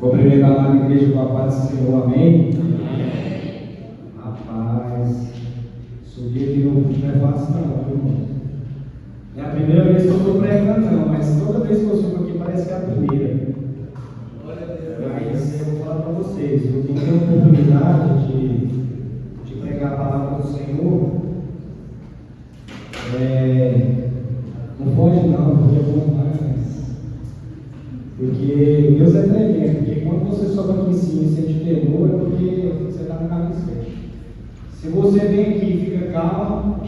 Vou cumprimentar a igreja com a paz do Senhor, amém? Rapaz, subir aqui não é fácil não, viu, irmão? É a primeira vez que eu estou pregando não, mas toda vez que eu subo aqui parece que é a primeira. Mas eu vou falar para vocês, eu tenho a oportunidade de pregar a palavra do Senhor. Não pode não, porque é bom mais. Porque Deus é tremendo, porque quando você sobe aqui em cima e sente temor, é porque você está no caminho certo. Se você vem aqui e fica calmo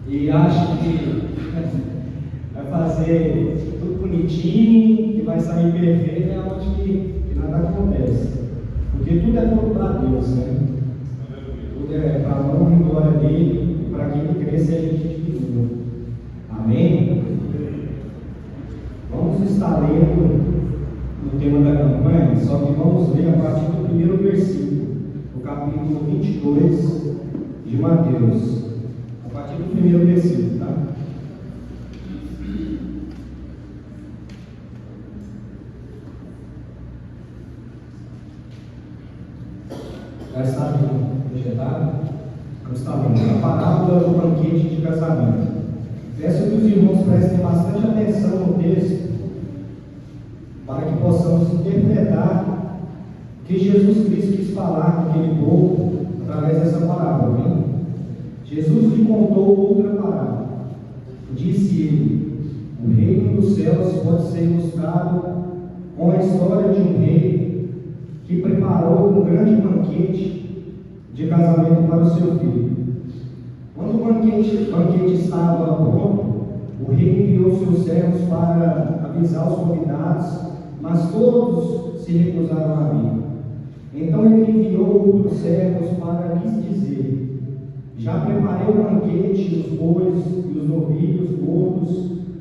e acha que vai fazer tudo bonitinho, que vai sair perfeito, é onde que nada acontece. Porque tudo é para Deus, né? Tudo é para a honra e glória dele, e para quem cresce a gente diminua. Amém? Vamos estar lendo no tema da campanha, só que vamos ler a partir do primeiro versículo, do capítulo 22 de Mateus. A partir do primeiro versículo, tá? Já está projetado? Vamos estar lendo a parábola do banquete de casamento. Peço que os irmãos prestem bastante atenção no texto, para que possamos interpretar o que Jesus Cristo quis falar com aquele povo através dessa parábola. Hein? Jesus lhe contou outra parábola. Disse ele: o reino dos céus pode ser ilustrado com a história de um rei que preparou um grande banquete de casamento para o seu filho. Quando o banquete estava pronto, o rei enviou seus servos para avisar os convidados, mas todos se recusaram a vir. Então ele enviou outros servos para lhes dizer: já preparei o banquete, os bois e os novilhos gordos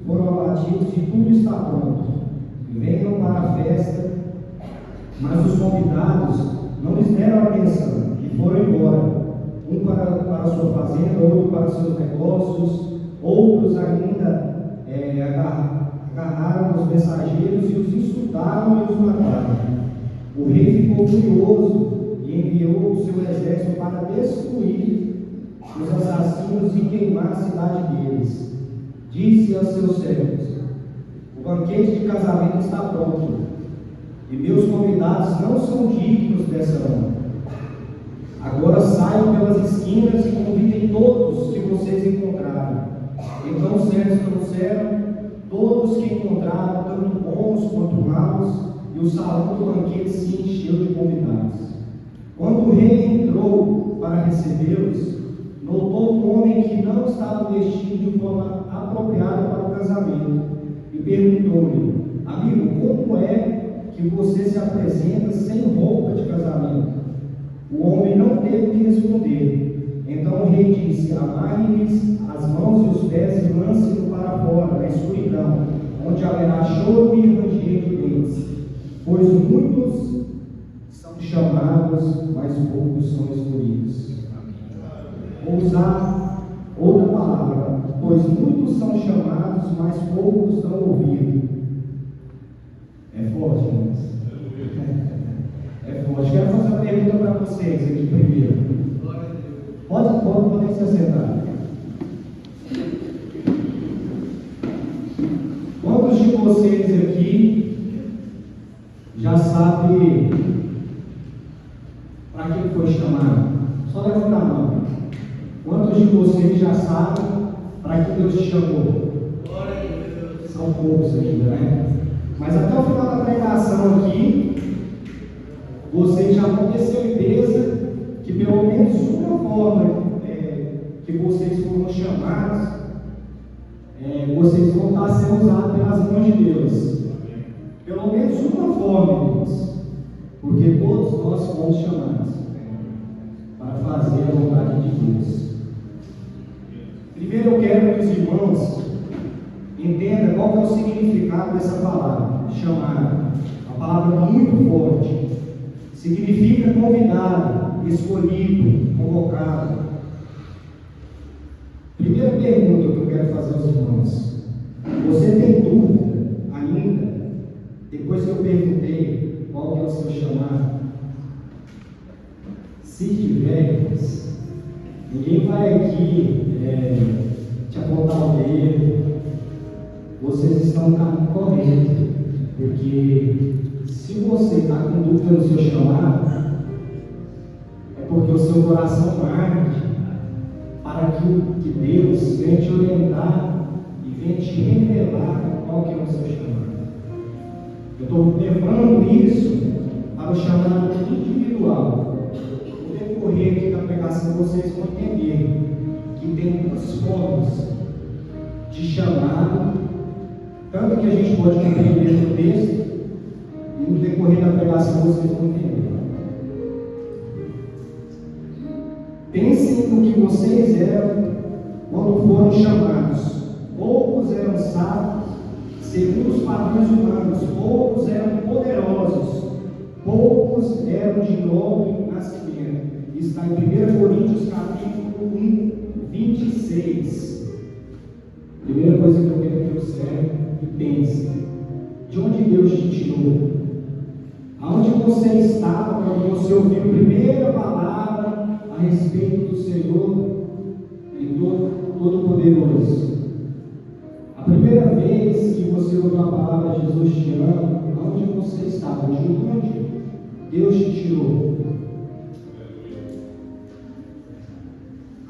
foram abatidos e tudo está pronto. Venham para a festa. Mas os convidados não lhes deram atenção e foram embora, um para a sua fazenda, outro para os seus negócios, outros ainda agarraram os mensageiros e os insultaram e os mataram. O rei ficou furioso e enviou o seu exército para destruir os assassinos e queimar a cidade deles. Disse aos seus servos: o banquete de casamento está pronto, e meus convidados não são dignos dessa honra. Agora saiam pelas esquinas e convidem todos que vocês encontrarem. Então os servos trouxeram todos que encontraram, tanto bons quanto maus, e o salão do banquete se encheu de convidados. Quando o rei entrou para recebê-los, notou um homem que não estava vestido de forma apropriada para o casamento, e perguntou-lhe: amigo, como é que você se apresenta sem roupa de casamento? O homem não teve que responder. Então o rei disse: amarre-lhes as mãos e os pés e lance-no para fora, na escuridão, onde haverá choro e ranger de dentes. Pois muitos são chamados, mas poucos são escolhidos. Vou usar outra palavra: pois muitos são chamados, mas poucos dão ouvido. É forte, irmãos? É forte. Quero fazer uma pergunta para vocês aqui primeiro. Podem se assentar. Quantos de vocês aqui já sabem para que foi chamado? Só levanta a mão. Quantos de vocês já sabem para que Deus te chamou? São poucos aqui, né? Mas até o final da pregação aqui, vocês já vão ter certeza que pelo menos uma forma que vocês foram chamados, vocês vão estar sendo usados pelas mãos de Deus. Pelo menos uma forma, Deus. Porque todos nós fomos chamados para fazer a vontade de Deus. Primeiro eu quero que os irmãos entendam qual é o significado dessa palavra, chamada. Uma palavra muito forte. Significa convidado, escolhido, convocado. Primeira pergunta que eu quero fazer aos irmãos: você tem dúvida ainda, depois que eu perguntei qual que é o chamado? Se tiver, ninguém vai aqui te apontar o dedo. Vocês estão no caminho correto, porque se você está com dúvida no seu chamado, é porque o seu coração arde para que Deus venha te orientar e venha te revelar qual que é o seu chamado. Eu estou levando isso para o chamado individual. No decorrer aqui da pregação, vocês vão entender que tem duas formas de chamado, tanto que a gente pode compreender no texto, e no decorrer da pregação vocês vão entender. Pensem no que vocês eram quando foram chamados. Poucos eram sábios, segundo os padrões humanos, poucos eram poderosos, poucos eram de nobre nascimento. Está em 1 Coríntios capítulo 1, 26. Primeira coisa que eu quero que observe e pense: de onde Deus te tirou? Aonde você estava quando você ouviu a primeira palavra a respeito do Senhor e Todo-Poderoso? A primeira vez que você ouviu a palavra Jesus te ama, aonde você estava? De onde Deus te tirou?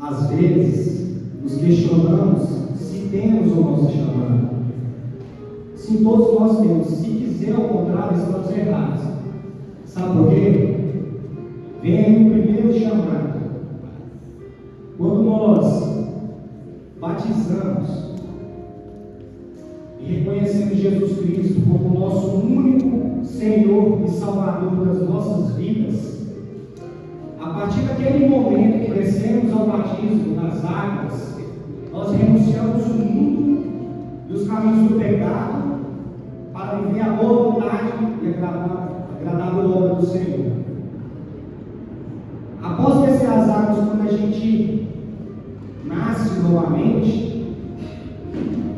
Às vezes, nos questionamos se temos o nosso chamado. Sim, todos nós temos. Se quiser ao contrário, estamos errados. Sabe por quê? Vem o primeiro chamado. Quando nós batizamos e reconhecemos Jesus Cristo como nosso único Senhor e Salvador das nossas vidas, a partir daquele momento que descemos ao batismo nas águas, nós renunciamos o mundo e os caminhos do pecado para viver a boa vontade e agradável obra do Senhor. Após descer as águas, quando a gente nasce novamente,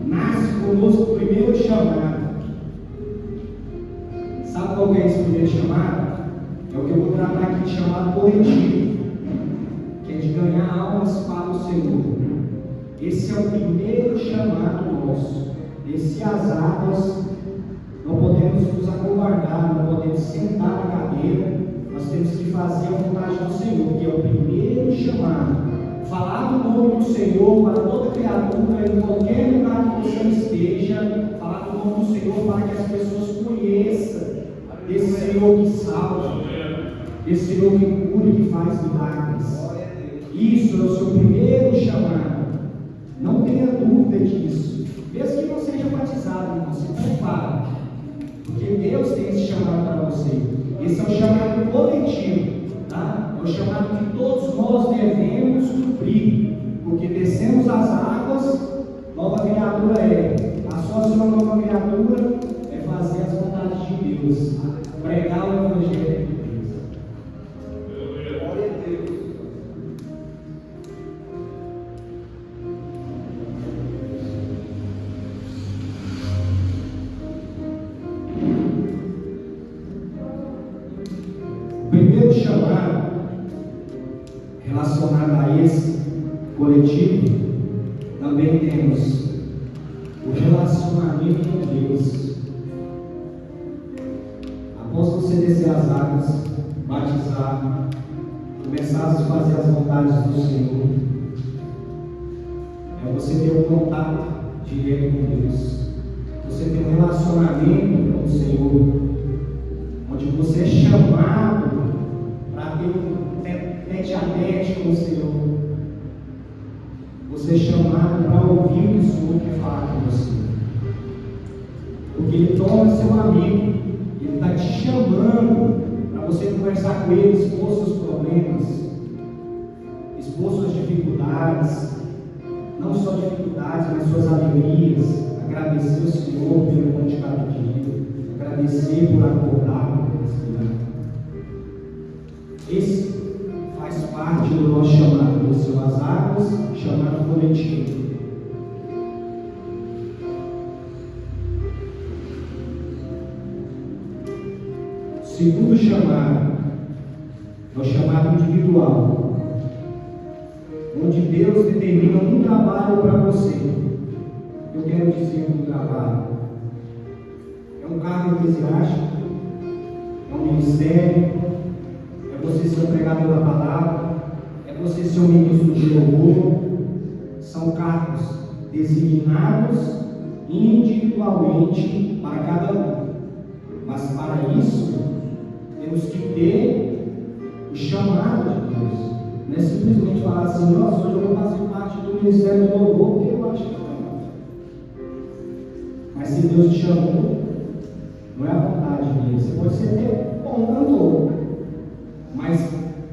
nasce conosco o primeiro chamado. Sabe qual é esse primeiro chamado? É o que eu vou tratar aqui de chamado coletivo, que é de ganhar almas para o Senhor. Esse é o primeiro chamado nosso. Descer as águas, não podemos nos acovardar, não podemos sentar na cadeira, nós temos que fazer a vontade do Senhor, que é o primeiro chamado. Falar do nome do Senhor para toda criatura, em qualquer lugar que você esteja, falar do nome do Senhor para que as pessoas conheçam esse Senhor que salva, esse Senhor que cura e que faz milagres. Isso é o seu primeiro chamado. Não tenha dúvida disso. Mesmo que não seja batizado, irmão, se prepare, porque Deus tem esse chamado para você. Esse é o chamado coletivo, tá? É o chamado que todos nós devemos cumprir, porque descemos as águas, nova criatura é. A sua nova criatura é fazer as vontades de Deus, pregar o Evangelho de Deus. Glória a Deus. O primeiro chamado relacionado a esse coletivo, também temos o relacionamento com Deus. Após você descer as águas, batizar, começar a fazer as vontades do Senhor, é você ter um contato direto com Deus. Você ter um relacionamento com o Senhor, onde você é chamado para ter um tete-a-tete com o Senhor. Você é chamado para ouvir o que o Senhor quer falar com você. Porque Ele torna seu amigo. Ele está te chamando para você conversar com Ele, expor seus problemas, expor suas dificuldades. Não só dificuldades, mas suas alegrias. Agradecer ao Senhor pelo pão de cada dia. Agradecer por acordar, por respirar. Esse faz parte do nosso chamado, desceu as águas, chamado coletivo. segundo chamado é o chamado individual, onde Deus determina um trabalho para você. Eu quero dizer um trabalho. É um cargo eclesiástico, é um ministério, é você ser um pregador da palavra, é você ser um ministro de louvor. São cargos designados individualmente para cada um. Mas para isso, temos que ter o chamado de Deus. Não é simplesmente falar assim: nossa, hoje eu vou fazer parte do ministério de louvor, porque eu acho que não. Mas se Deus te chamou, não é a vontade dele. Você pode ser até bom cantor, mas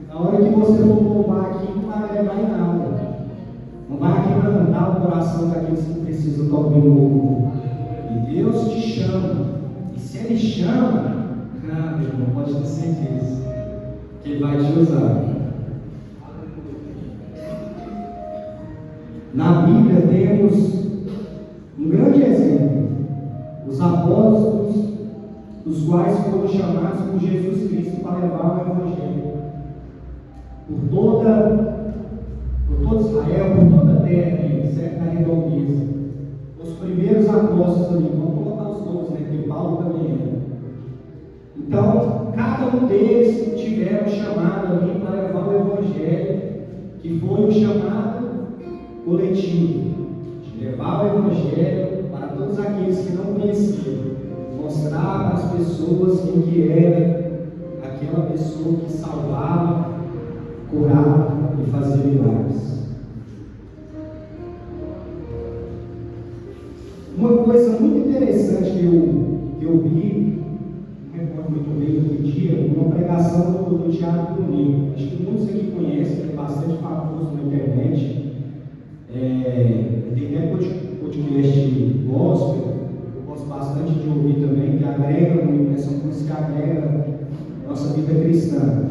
na hora que você for louvar aqui, não vai levar em nada. Não vai quebrantar o coração daqueles que precisam estar ouvindo o louvor. E Deus te chama. E se Ele chama, meu irmão, pode ter certeza que Ele vai te usar. Na Bíblia temos um grande exemplo: os apóstolos, os quais foram chamados por Jesus Cristo para levar o Evangelho por todo Israel, por toda a terra, certo? Na redondeza. Os primeiros apóstolos ali, vamos colocar os nomes, né? Porque Paulo também era. Então, cada um deles tiveram chamado ali para levar o Evangelho, que foi um chamado coletivo, de levar o Evangelho para todos aqueles que não conheciam, mostrar para as pessoas quem que era aquela pessoa que salvava, curava e fazia milagres. Uma coisa muito interessante que eu vi, não recordo muito bem aquele dia, uma pregação do Thiago Bruninho. Acho que muitos aqui conhecem, ele é bastante famoso na internet. Tem até podcast gospel, eu gosto bastante de ouvir também, que agrega muito, né? São coisas que agregam a nossa vida cristã.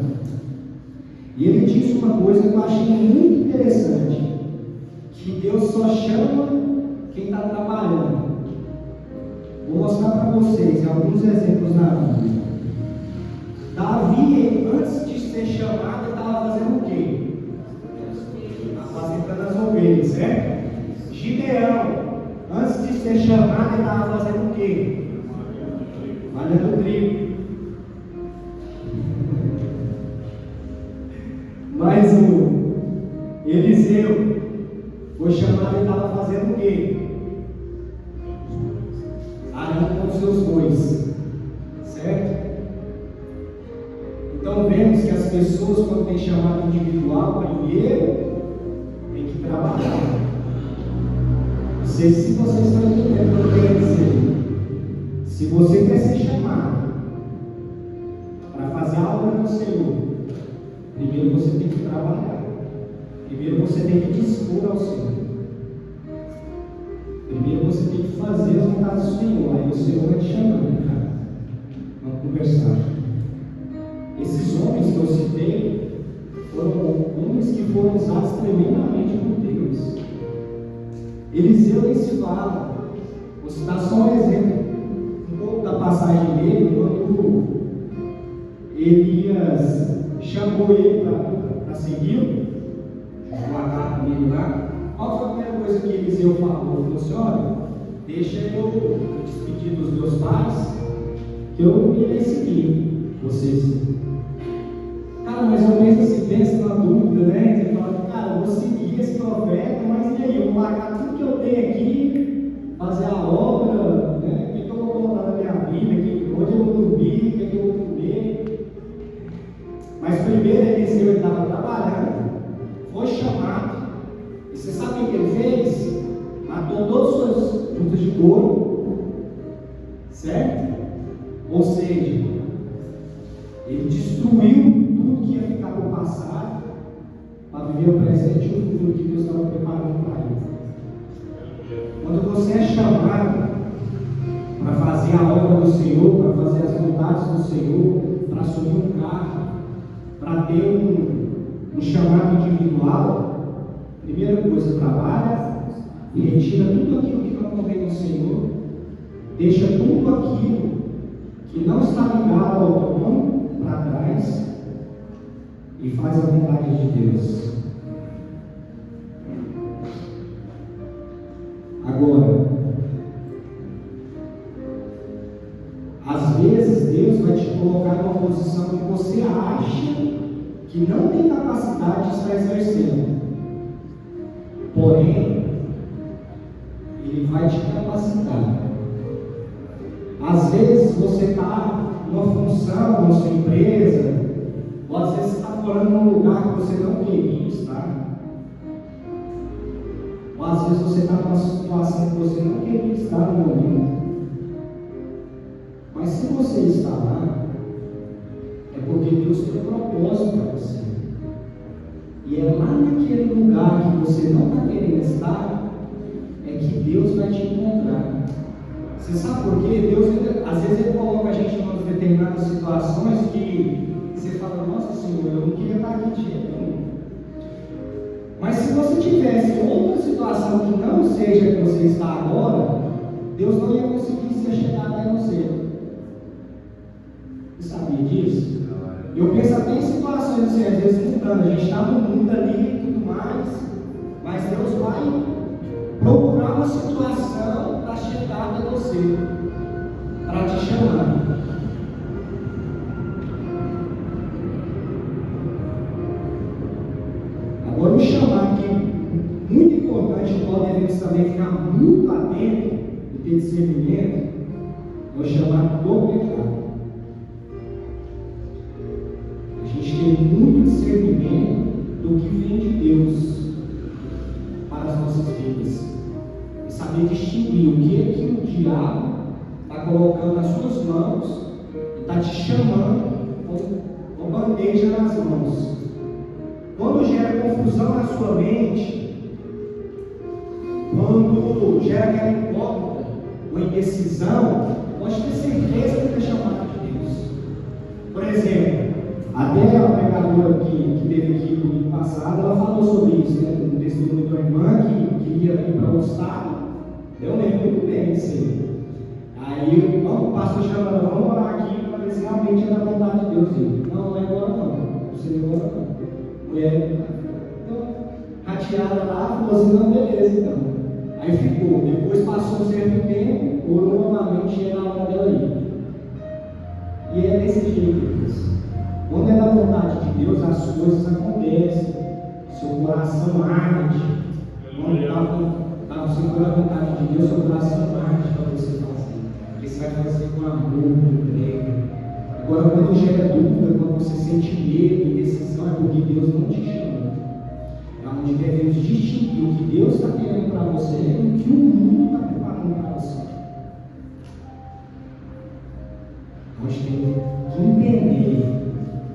E ele disse uma coisa que eu achei muito interessante: que Deus só chama quem está trabalhando. Vou mostrar para vocês alguns exemplos na Bíblia. Davi, antes de ser chamado, estava fazendo o quê? Apacentando as ovelhas, certo? Gideão, antes de ser chamado, ele estava fazendo o quê? Malhando trigo. Mas o Eliseu foi chamado e estava fazendo o quê? Arando com os seus bois, certo? Então vemos que as pessoas, quando têm chamado individual, primeiro tem que trabalhar. Não sei se vocês estão entendendo o que eu quero dizer. Se você quer ser chamado para fazer a obra do Senhor, primeiro você tem que trabalhar. Primeiro você tem que dispor ao Senhor. Primeiro você tem que fazer as vontades do Senhor. Aí o Senhor vai te chamando, cara. Vamos conversar. Esses homens que eu citei foram homens que foram usados tremendamente por Deus. Eliseu nem se fala. Vou citar só um exemplo. Um pouco da passagem dele, quando Elias chamou ele para segui-lo, jogou a carta nele lá. Qual foi a primeira coisa que Eliseu falou? Ele falou assim: olha, deixa eu despedir dos meus pais, que eu irei seguir vocês. Cara, mas eu penso assim, pensa na dúvida, né? Você fala: cara, eu vou seguir esse profeta, mas e aí? Eu vou largar tudo que eu tenho aqui, fazer a obra, né? O que eu vou colocar na minha vida? Onde eu vou dormir? O que eu vou comer? Mas primeiro Eliseu estava trabalhando, foi chamado. E você sabe o que ele fez? Matou todas as suas juntas de couro, certo? Ou seja, ele destruiu tudo que ia ficar no passado para viver o presente e o futuro que Deus estava preparando para ele. Quando você é chamado para fazer a obra do Senhor, para fazer as vontades do Senhor, para assumir um cargo, para ter um chamado individual, primeira coisa, trabalha e retira tudo aquilo que não convém ao Senhor, deixa tudo aquilo que não está ligado ao trono e faz a vontade de Deus. Agora, às vezes Deus vai te colocar numa posição que você acha que não tem capacidade de estar exercendo. Porém, Ele vai te capacitar. Às vezes você está numa função, na sua empresa, ou às vezes você está morando num lugar que você não queria estar. Ou às vezes você está numa situação que você não queria estar no momento. Mas se você está lá, é porque Deus tem um propósito para você. E é lá naquele lugar que você não está querendo estar, é que Deus vai te encontrar. Você sabe por quê? Deus, às vezes, Ele coloca a gente em determinadas situações que você fala, nossa Senhor, eu não queria estar aqui de jeito nenhum. Mas se você tivesse outra situação que não seja a que você está agora, Deus não ia conseguir ser chegado a você. Você sabia disso? Eu penso até em situações assim, às vezes mudando, a gente está no mundo ali e tudo mais, mas Deus vai procurar uma situação para chegar até você, para te chamar. Agora, um chamar que é muito importante, nós devemos também ficar muito atentos e ter discernimento, é o chamar do pecado. A gente tem muito discernimento do que vem de Deus para as nossas vidas. E saber distinguir o que é que o diabo está colocando nas suas mãos e está te chamando com uma bandeja nas mãos. Quando gera confusão na sua mente, quando gera aquela incógnita, uma indecisão, pode ter certeza que está chamado de Deus. Por exemplo, até a pregadora que teve aqui no domingo passado, ela falou sobre isso, né? No testemunho da irmã que queria vir para o estado. Eu lembro muito bem disso aí. Aí o pastor chamando, vamos orar aqui para ver se realmente é da vontade de Deus. Não, não é agora não. Não sei agora não. Mulher, rateada lá, falou assim, não, beleza então. Aí ficou. Depois passou um certo tempo, orou novamente e era a hora dela ir. E é desse jeito, Deus. Quando é da vontade de Deus, as coisas acontecem. Seu coração arde. Quando está segundo a vontade de Deus, seu coração arde para você fazer. Porque você vai fazer com amor, com entrega. Agora, quando gera dúvida, quando você sente medo, indecisão, é porque Deus não te chamou. É onde devemos distinguir o que Deus está querendo para você e o que o mundo está preparando para você. Nós temos que entender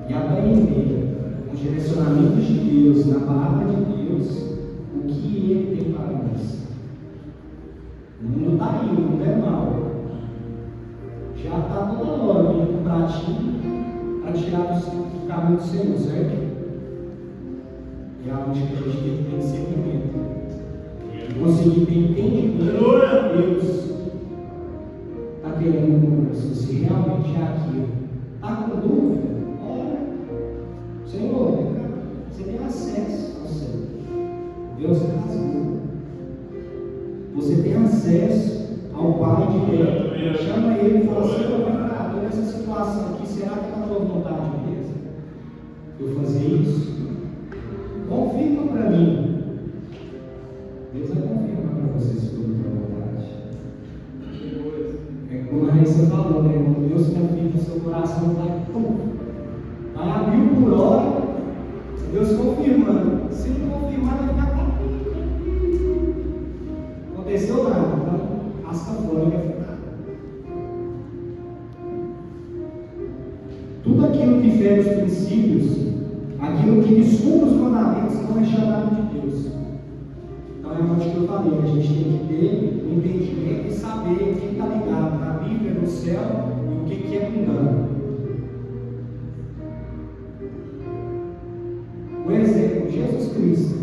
e aprender com os direcionamentos de Deus, na palavra de Deus, o que Ele tem para nós. O mundo está aí, o mundo é mau. Já está toda hora vindo para ti, para tirar do caminho do Senhor, certo? E é onde que a gente tem que ter discernimento. E conseguir ter entendimento que Deus está querendo conosco. Se realmente é aquilo. Está com dúvida? Ora. Senhor, você tem acesso ao céu. Deus rasgou. Você tem acesso ao Pai de Deus. Chama Ele e fala assim, vem cá, estou nessa situação aqui, será que é a tua vontade mesmo? Eu fazer isso? Confirma para mim. Deus vai confirmar para você se for a tua vontade. É como a Raíssa falou, né? Quando Deus confirma, o seu coração vai abrir por hora, Deus confirmando. Se não confirmar, vai ficar tranquilo. Não aconteceu nada, então rasca fora e vai ficar. Tudo aquilo que fere os princípios, aquilo que descumpre os mandamentos, não é chamado de Deus. Então é onde que eu falei, a gente tem que ter um entendimento e saber o que está ligado na Bíblia, no céu, e o que é mundano. Um exemplo, Jesus Cristo.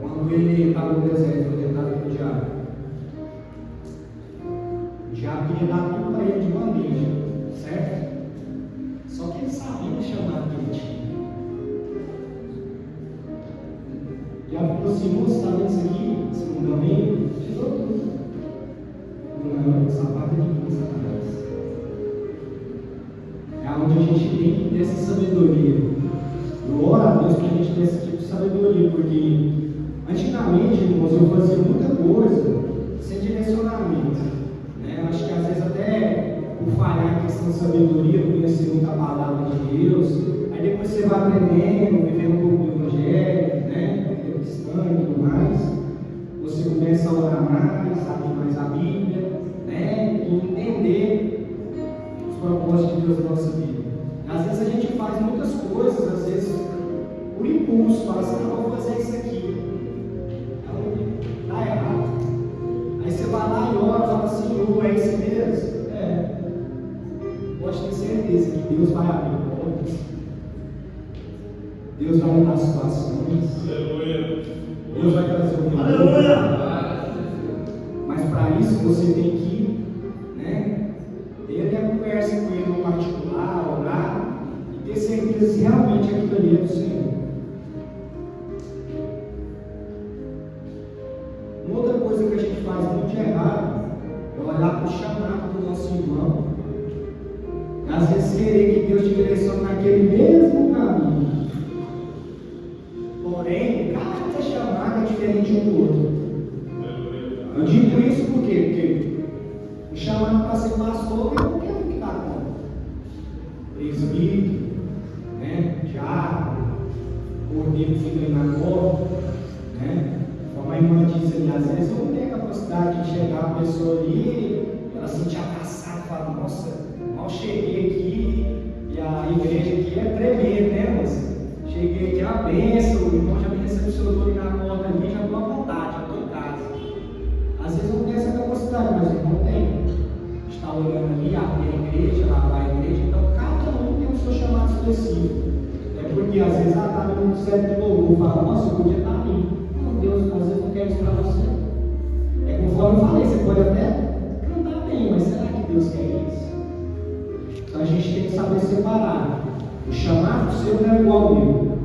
Quando ele estava no deserto, foi tentado pelo diabo. O diabo queria dar tudo para ele de bandeja, certo? Só que ele sabia que chamava assim, moço, está vendo isso aqui? Esse mundão aí? Tirou tudo. Não, sapato é de Satanás. É onde a gente tem que ter essa sabedoria. Eu oro a Deus para a gente ter esse tipo de sabedoria, porque antigamente, irmãos, eu fazia muita coisa sem direcionamento. Né? Acho que às vezes até por falhar a questão de sabedoria, conhecer muita palavra de Deus, aí depois você vai aprendendo, vivendo um pouco do evangelho, né? Cristão e tudo mais, você começa a orar mais, abrir mais a Bíblia, né? E entender os propósitos de Deus na nossa vida. Às vezes a gente faz muitas coisas, às vezes por impulso, fala assim, não, vou fazer isso aqui. Então, está errado. Aí você vai lá e ora, fala assim, é isso mesmo? Pode ter certeza que Deus vai abrir portas. Deus vai mudar situações. Aleluia. Deus vai trazer o Aleluia. Mas para isso você tem que, né, ter a conversa com Ele no particular, orar e ter certeza se realmente aquilo ali é do Senhor. Uma outra coisa que a gente faz muito de errado é olhar para o chamado do nosso irmão. Às vezes querer que Deus te direcione naquele mesmo caminho. Porém, cada chamada é diferente um do outro. Eu digo isso por quê? Porque o chamado para ser pastor é qualquer um que está com presbítero, né? Diácono, cordeiro que fica na cova, né? Como a irmã disse ali, às vezes eu não tenho a capacidade de chegar a pessoa ali, ela se sentir abraçada e falar, nossa, mal cheguei aqui e a igreja aqui é tremenda, né, moça? Cheguei aqui, a bênção, o irmão já me recepcionou ali na porta ali, já estou à vontade, já estou em casa. Às vezes eu não tenho essa capacidade, mas o irmão tem. Está olhando ali, abre a igreja, lá vai a igreja, então cada um tem o seu chamado específico. É porque às vezes está no certo de louvor, fala, nossa, eu podia estar ali. Não, Deus, às vezes não quer isso para você. É conforme eu falei, você pode até cantar bem, mas será que Deus quer isso? Então a gente tem que saber separar. O chamado seu não é igual ao meu.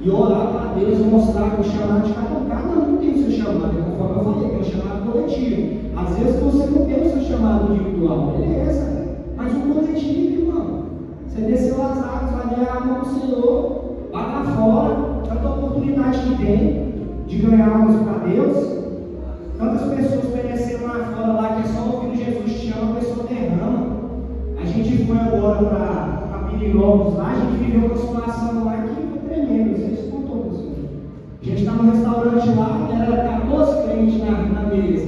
E orar para Deus e mostrar que o chamado de cada um tem o seu chamado. É conforme eu falei, tem um chamado coletivo. Às vezes você não tem o seu chamado individual, beleza. Mas o coletivo, irmão. Você desceu as águas, vai ganhar a mão do Senhor, vai lá fora, tanta oportunidade que tem de ganhar almas para Deus. Tantas pessoas perecendo lá fora, lá que é só ouvindo Jesus te chama, a pessoa derrama. A gente foi agora para Pirinópolis lá, a gente viveu uma situação lá que foi tremenda, vocês contou para você. A gente estava no restaurante lá, era 14 crentes na mesa.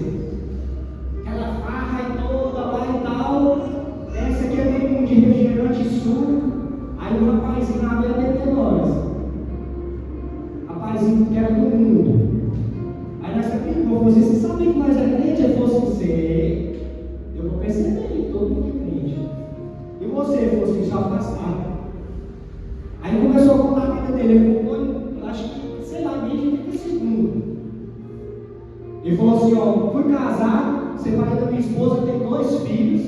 Aquela farra e toda lá e tal, essa aqui é meio de refrigerante sul. Aí o rapazinho na beira deteve nós. Rapazinho que era do mundo. Aí nós perguntamos, você sabia que nós é crente? Ele falou assim, sei. Eu vou perceber, todo mundo é crente. E você, ele falou assim, só afastado. Aí começou a contar a vida dele. Ele contou, acho que, sei lá, 20 segundos. Ele falou assim, ó, fui casado, separei da minha esposa, tenho 2 filhos.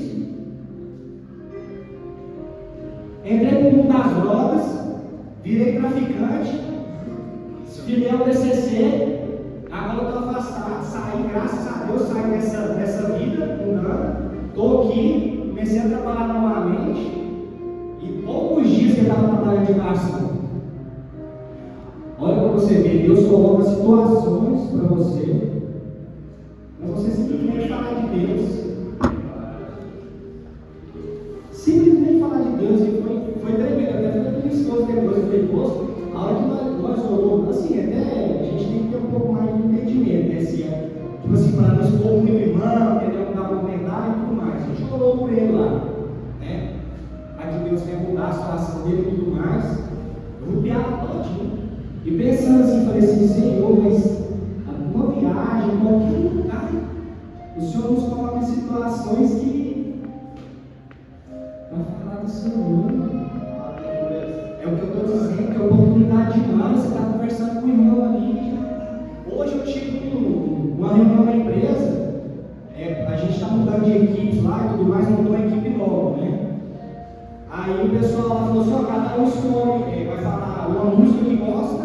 Entrei no mundo das drogas, virei traficante, filhei ao DCC, agora estou afastado, saí, graças a Deus, saí dessa vida mundana, estou aqui, comecei a trabalhar novamente, e poucos dias que eu estava trabalhando de garçom. Olha para você ver, Deus coloca situações para você, para você simplesmente falar de Deus. Simplesmente falar de Deus, e foi tremendo. Até falei para minha esposa depois, eu falei, moço, a hora que nós oramos, assim, até a gente tem que ter um pouco mais de entendimento, né? Assim, tipo assim, para não expor muito irmão, entendeu? Não dar comentário e tudo mais. A gente orou por ele lá, né? Para que Deus venha mudar a situação dele e tudo mais. Eu rupiava todinho. E pensando assim, falei assim, Senhor, mas alguma viagem, qualquer lugar, o Senhor nos coloca em situações que para falar do Senhor. É o que eu estou dizendo, que é oportunidade demais. Você está conversando com o irmão ali. Hoje eu tive uma reunião na empresa. A gente está mudando de equipes lá e tudo mais, montou uma equipe nova, né? Aí o pessoal lá falou assim, ó, cada um escolhe, vai falar uma música que gosta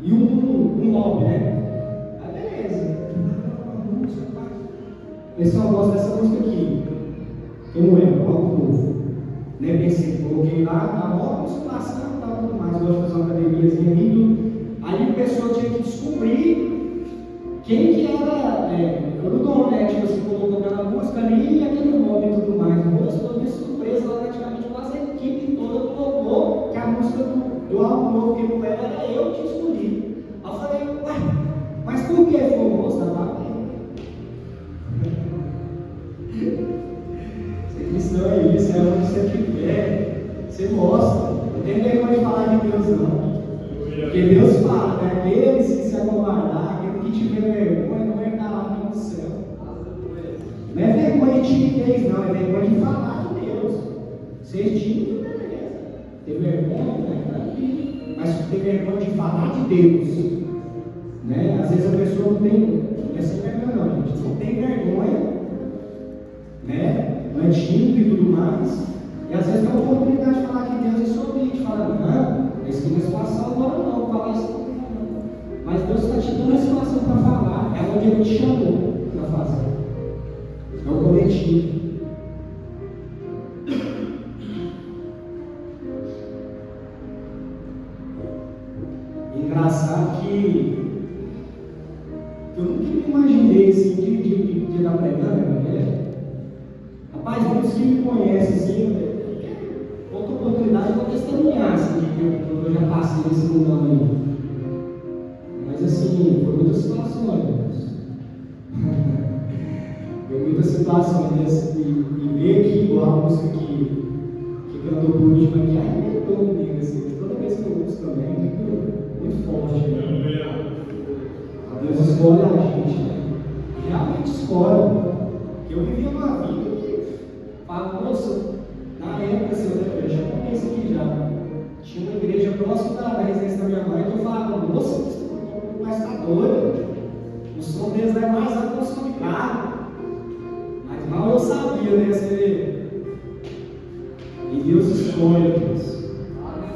e um hobby, né? Aí beleza. Esse eu gosto dessa música aqui. Eu não lembro, algo novo. Né? Pensei, coloquei lá, na hora musculação e tal, tudo mais. Eu gosto de fazer uma academiazinha ali. Aí o pessoal tinha que descobrir quem que era o dono, né? Tipo assim, colocou aquela música ali e aquele hobby e tudo mais. Moço, foi de surpresa, lá praticamente quase a equipe toda colocou que a música do álbum novo que não era eu que escolhi. Aí eu falei, ué, mas por que foi o moço da barra? Isso não é isso, é onde você tiver, você mostra. Não tem vergonha de falar de Deus, não. Porque Deus fala, né? Aqueles que se acovardar, aquele que tiver vergonha, não vai estar lá no céu. Não é vergonha de timidez, não, é vergonha de falar de Deus. Ser tímido, beleza. Ter vergonha, né? Mas ter vergonha de falar de Deus. Né? Às vezes a pessoa não tem, não é sem vergonha, não, gente. Não tem vergonha, né? Não é tímido e tudo mais, e às vezes tem a oportunidade de falar de Deus e sobre isso, fala, não, esse não é situação agora não, vou falar isso não. Mas Deus está te dando a situação para falar, é onde Ele te chamou para fazer, é o coletivo. Engraçado que eu nunca me imaginei assim, de estar pregando, né? Rapaz, muitos que me conhecem, assim, outra oportunidade eu vou testemunhar, assim, que eu já passei nesse mundão aí. Mas, assim, foi muitas situações. Foi muitas situações, e ver aqui, igual a música que cantou por último aqui, arrebentou comigo, assim, toda vez que eu ouço também, muito forte. Né? Deus escolhe a gente, né? Realmente escolhe. Eu vivia uma vida que, moça, na época, assim, eu já contei isso aqui já. Tinha uma igreja próxima da residência da minha mãe que eu falava, moça, mas está doido. O som deles é mais alto que o som de carro. Mas mal eu sabia, né? Você vê. E Deus escolhe, Deus.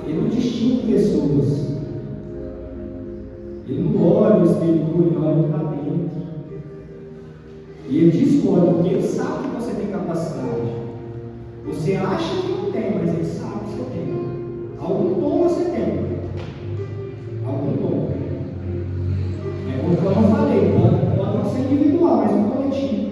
Ele não distingue pessoas. Ele não olha o espírito, ele olha para dentro. E Ele te escolhe, porque Ele sabe que você tem capacidade. Você acha que não tem, mas Ele sabe que você tem. Algum dom você tem. Algum dom. Como eu falei, pode não ser individual, mas um coletivo.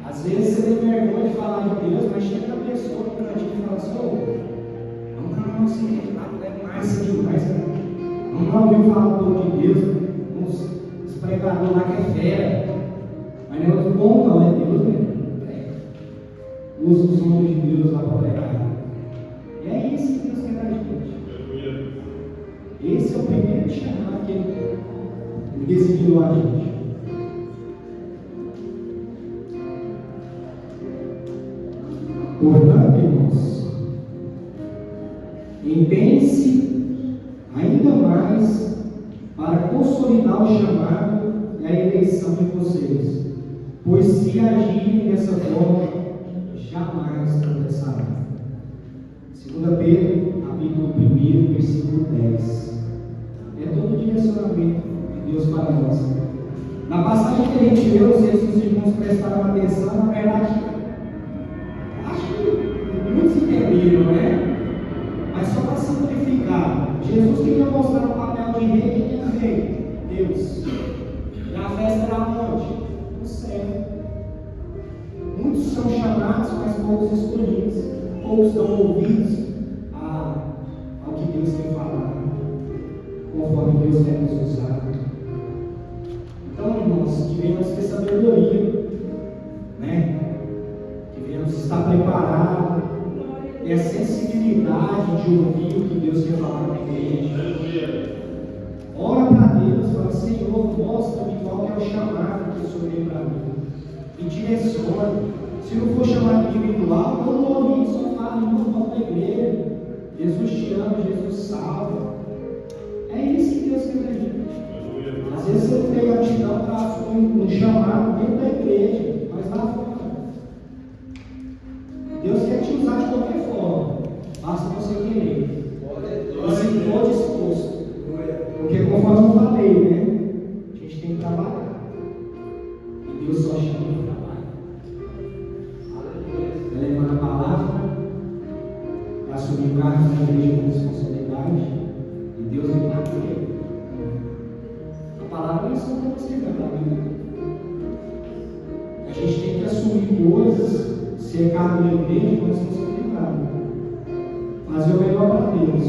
Às vezes você tem vergonha de falar de Deus, mas chega a pessoa que está te fala assim, não, você é mais demais. Vamos ouvir falar um pouco de Deus. Os pregadores lá que é fera. Mas não é outro bom, não, é Deus mesmo. Usa os nomes de Deus lá para pregar. E é isso que Deus quer da gente. Esse é o primeiro chamado que Ele decidiu a gente. Portanto, irmãos, empenhe-se ainda mais para consolidar o chamado e a eleição de vocês, pois se agirem dessa forma, jamais tropeçarão. 2 Pedro, capítulo 1, versículo 10. É todo o direcionamento de Deus para nós. Na passagem que a gente leu, não sei se os irmãos prestaram atenção, na verdade, acho que muitos entenderam, né? Mas só para simplificar, Jesus queria mostrar o papel de rei. Quem é rei? Deus. E a festa era onde? No céu. Muitos são chamados, mas poucos escolhidos. Poucos dão ouvidos ao que Deus quer falar, conforme Deus quer nos usar. Então, irmãos, que venhamos ter sabedoria, né? Que venhamos estar preparados, ter a sensibilidade de ouvir o que Deus quer falar na igreja. Ora para Deus, fala, Senhor, mostra-me qual é o chamado que o Senhor tem para mim. Me direcione. Se não for chamado individual, eu não ouvi, só fala, irmão, volta da igreja. Jesus te ama, Jesus salva. É isso que Deus quer da gente. Às vezes você não tem aptidão para um chamado dentro da igreja, mas lá fora. Deus quer te usar de qualquer forma, basta você querer. Deus só chama para o trabalho. É levar a palavra, para assumir o cargo na igreja com responsabilidade, e Deus vai para ele. A palavra não é só para você, não é para mim. A gente tem que assumir coisas, ser cargo na igreja com responsabilidade. Fazer o melhor para Deus.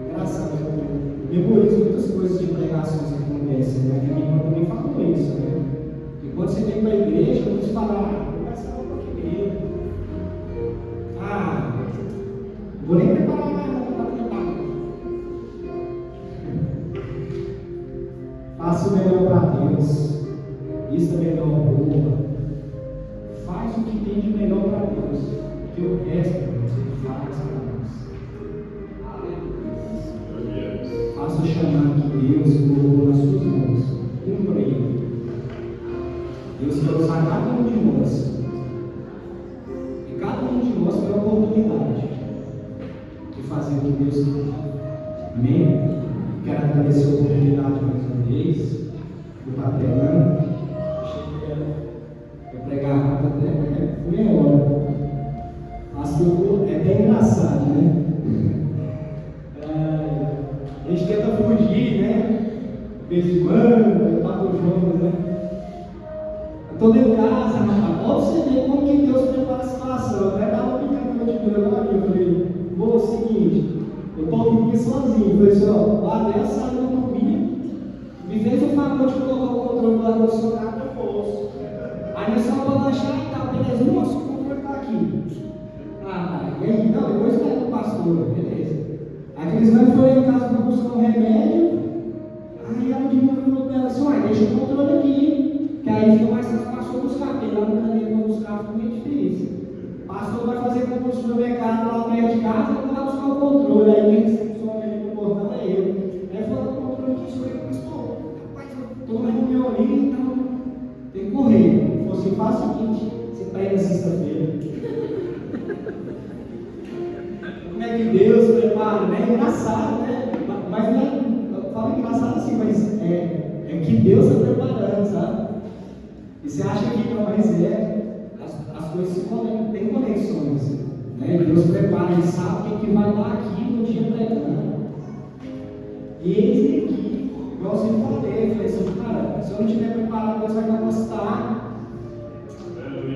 Engraçado, eu memorizo muitas coisas de pregações que acontecem, né? Que a minha irmã também falou isso, né? E quando você vem para a igreja, muitos falam, vai ser uma porcaria. Vou nem preparar nada para preparar. Faça o melhor para Deus. Vista melhor roupa. Faz o que tem de melhor para Deus. Porque o resto você faz para Deus. Faça o chamado que Deus colocou nas suas mãos. Cumpra ele. Deus quer usar cada um de nós. E cada um de nós tem a oportunidade de fazer o que Deus quer. Amém? Quero agradecer a oportunidade mais uma vez. Do Paterano. Eu pregar rápido até meia hora. Mas é bem engraçado, né? A gente tenta fugir, né? De vez em quando, eu estou com o Jonas, né? Eu estou dentro de casa, rapaz. Pode você ver como que Deus prepara a situação. Eu até estava brincando de Deus agora. Eu falei, é o seguinte, eu estou aqui sozinho. Eu falei assim, ó, a Deus saiu da turminha, me fez o favor de colocar o controle do ar-condicionado no bolso. Aí nós só vamos lanchar e tal, beleza? Nossa, o controle está aqui. E aí? Não, depois vai para o pastor, beleza. Aqueles velhos foram em casa para buscar um remédio. Aí ela de novo falou para ela assim: deixa o controle aqui, que aí fica mais fácil o pastor buscar, porque lá no caminho para buscar fica meio difícil. O pastor vai fazer compra no supermercado lá perto de casa e vai buscar o controle. Aí quem recepciona ali no portão é eu. Aí falou: o controle aqui, sou eu, pastor. Rapaz, eu estou na reunião ali, então tem que correr. Ele falou assim: faz o seguinte, você pega sexta-feira. Como é que Deus prepara, né? É engraçado, né? Mas não é, eu falo engraçado assim, mas é que Deus está preparando, sabe? E você acha que não, mas as coisas se conectam, tem conexões, né? E Deus prepara, Ele sabe o que vai dar aqui no dia pregando. E eles aqui, igual eu sempre falei, eu falei assim, cara, se eu não estiver preparado, Deus vai capacitar.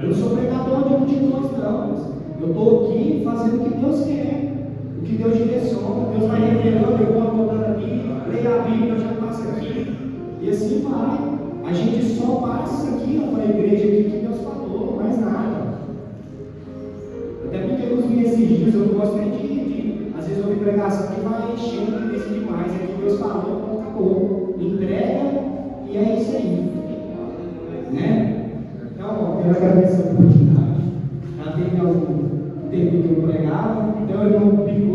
Eu não sou pregador de multidões, não. Eu estou aqui fazendo o que Deus quer, o que Deus direciona. Deus vai revelando, eu vou anotando ali, leio a Bíblia, eu já passo aqui, e assim vai. A gente só passa aqui para a igreja aqui que Deus falou, mais nada. Até porque eu vi esses dias, eu não gosto nem de às vezes ouvir pregação que vai enchendo desse demais. É que Deus falou, acabou. Entrega e é isso aí. Né? Então, eu quero agradecer a oportunidade. Já teve algum tempo que eu pregava, então eu não fico